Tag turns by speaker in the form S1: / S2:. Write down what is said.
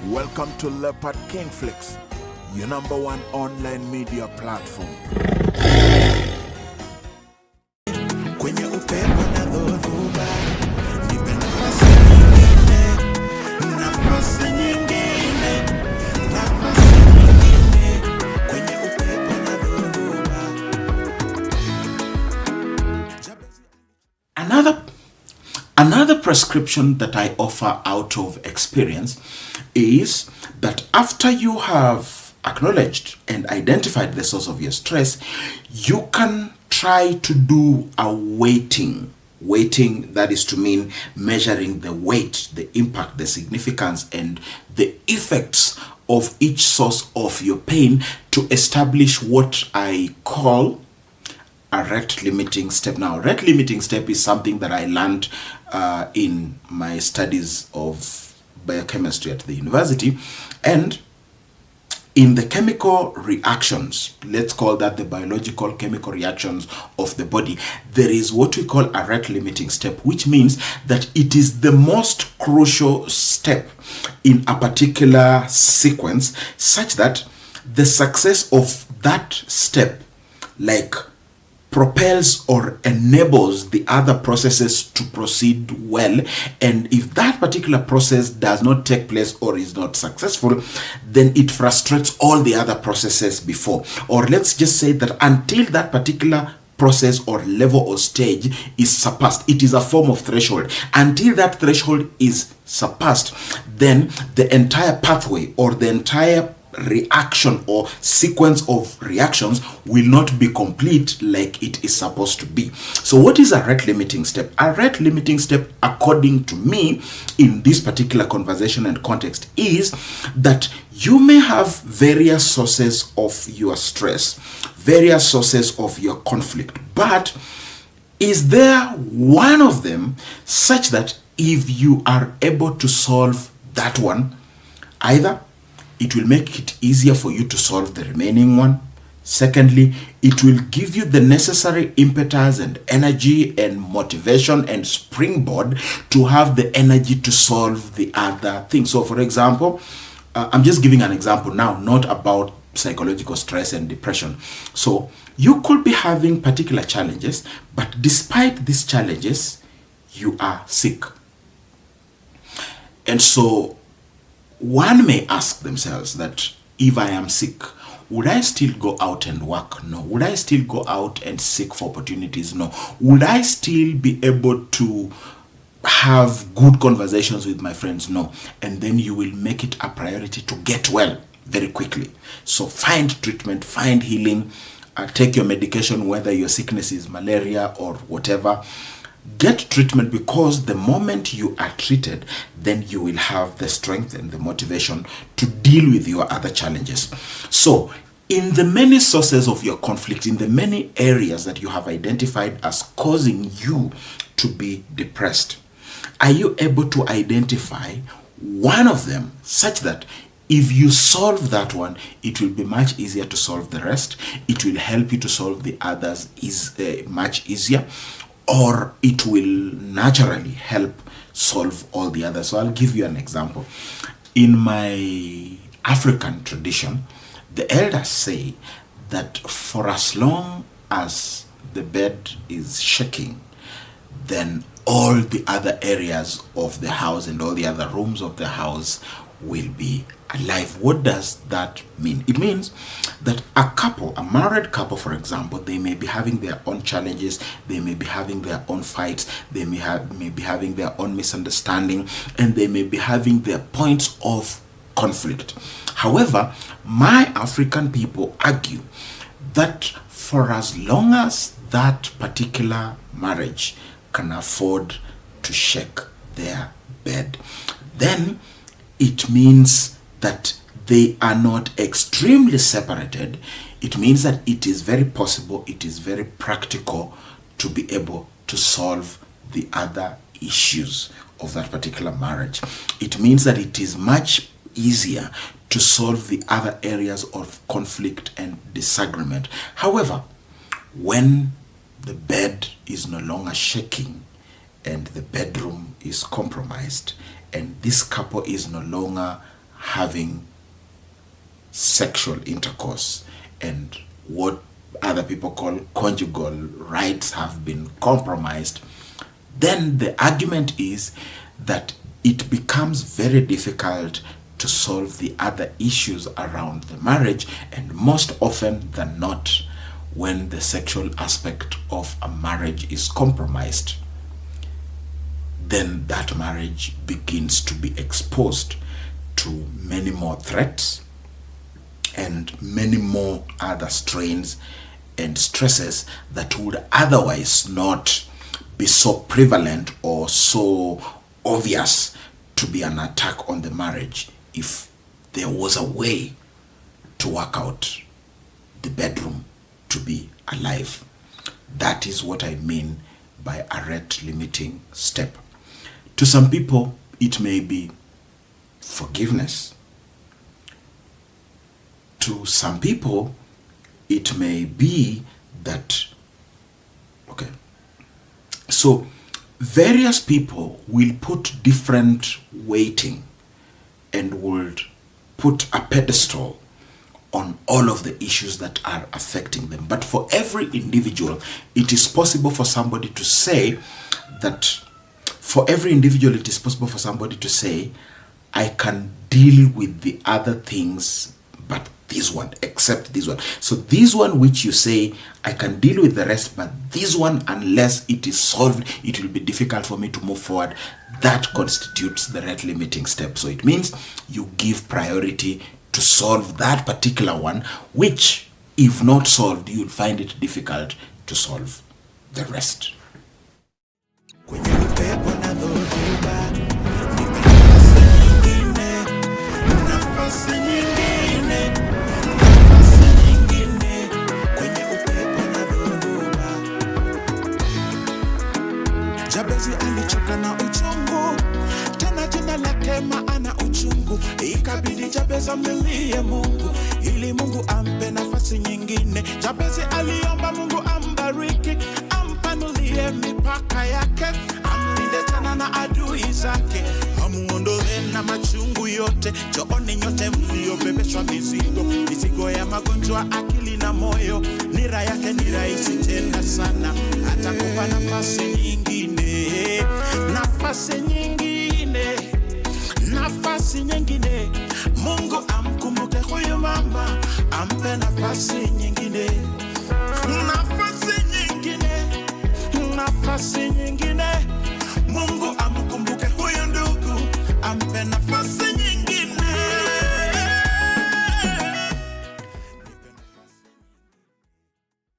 S1: Welcome to Leopard King Flicks, your number one online media platform. Kwenye upepo na dhoruba, nipe nafasi nyingine, nafasi nyingine, nafasi nyingine, kwenye upepo na dhoruba.
S2: Another prescription that I offer out of experience is that after you have acknowledged and identified the source of your stress, you can try to do a weighting. Weighting, that is to mean measuring the weight, the impact, the significance, and the effects of each source of your pain to establish what I call a rate limiting step. Now, rate limiting step is something that I learned in my studies of biochemistry at the university. And in the chemical reactions, let's call that the biological chemical reactions of the body, there is what we call a rate limiting step, which means that it is the most crucial step in a particular sequence, such that the success of that step, like, propels or enables the other processes to proceed well. And if that particular process does not take place or is not successful, then it frustrates all the other processes before. Or let's just say that until that particular process or level or stage is surpassed, it is a form of threshold. Until that threshold is surpassed, then the entire pathway or the entire reaction or sequence of reactions will not be complete like it is supposed to be. So what is a rate limiting step? A rate limiting step, according to me, in this particular conversation and context, is that you may have various sources of your stress, various sources of your conflict, but is there one of them such that if you are able to solve that one, either it will make it easier for you to solve the remaining one. Secondly, it will give you the necessary impetus and energy and motivation and springboard to have the energy to solve the other thing. So for example, I'm just giving an example now, not about psychological stress and depression. So you could be having particular challenges, but despite these challenges, you are sick. And so one may ask themselves that if I am sick, would I still go out and work? No. Would I still go out and seek for opportunities? No. Would I still be able to have good conversations with my friends? No. And then you will make it a priority to get well very quickly. So find treatment, find healing, take your medication, whether your sickness is malaria or whatever. Get treatment, because the moment you are treated, then you will have the strength and the motivation to deal with your other challenges. So in the many sources of your conflict, in the many areas that you have identified as causing you to be depressed, are you able to identify one of them such that if you solve that one, it will be much easier to solve the rest? It will help you to solve the others much easier, or it will naturally help solve all the others. So I'll give you an example. In my African tradition, the elders say that for as long as the bed is shaking, then all the other areas of the house and all the other rooms of the house will be alive. What does that mean? It means that a couple, a married couple, for example, they may be having their own challenges, they may be having their own fights, they may be having their own misunderstanding, and they may be having their points of conflict. However, my African people argue that for as long as that particular marriage can afford to shake their bed, then it means that they are not extremely separated. It means that it is very possible, it is very practical to be able to solve the other issues of that particular marriage. It means that it is much easier to solve the other areas of conflict and disagreement. However, when the bed is no longer shaking and the bedroom is compromised and this couple is no longer having sexual intercourse and what other people call conjugal rights have been compromised, then the argument is that it becomes very difficult to solve the other issues around the marriage, and most often than not, when the sexual aspect of a marriage is compromised, then that marriage begins to be exposed to many more threats and many more other strains and stresses that would otherwise not be so prevalent or so obvious to be an attack on the marriage if there was a way to work out the bedroom to be alive. That is what I mean by a rate limiting step. To some people, it may be forgiveness. To some people, it may be that, okay, so various people will put different weighting and would put a pedestal on all of the issues that are affecting them. But for every individual, it is possible for somebody to say that, I can deal with the other things, but this one, except this one. So this one which you say, I can deal with the rest, but this one, unless it is solved, it will be difficult for me to move forward. That constitutes the rate limiting step. So it means you give priority to solve that particular one, which, if not solved, you'll find it difficult to solve the rest.
S1: Jabezi alichoka na uchungu, tena jina lake maana uchungu. Ikabidi Jabezi amlilie Mungu ili Mungu ampe nafasi nyingine. Jabezi aliomba Mungu ambariki, ampanulie mipaka yake, amlinde tena na adui zake, amuondoe na machungu yote. Jooni nyote mliobebeshwa mizigo ya magonjwa, akili na moyo, nira yake ni rahisi tena sana. Atakupa nafasi nyingine, nafasi nyingine. Mungu amkumbuke huyu mama, ampe nafasi nyingine, nafasi nyingine. Mungu amkumbuke huyu ndugu, ampe nafasi nyingine.